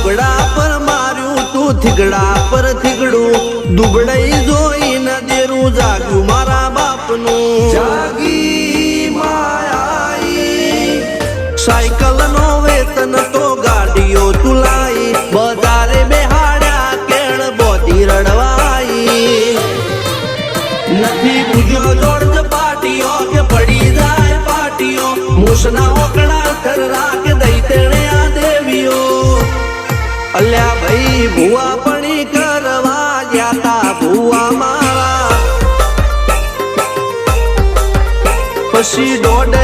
દુબડા પર માર્યું તું થીગડા પર થીગડું દુબડાઈ જોઈને દેરું જાગ્યું મારા બાપનું જાગી માયાઈ સાયકલ નો વેતન તો ગાડીઓ તુલાઈ બજારે બેહાડ્યા કેળ બોધી રડવાઈ નથી પૂજ્યો જોડ પાટીઓ કે પડી જાય પાટીઓ મૂસના ઓકડા થર રાખ દઈ તેણે આ દેવીઓ અલ્યા ભાઈ ભુવા પણી કરવા ગયા તા ભુવા મારા પછી દોઢ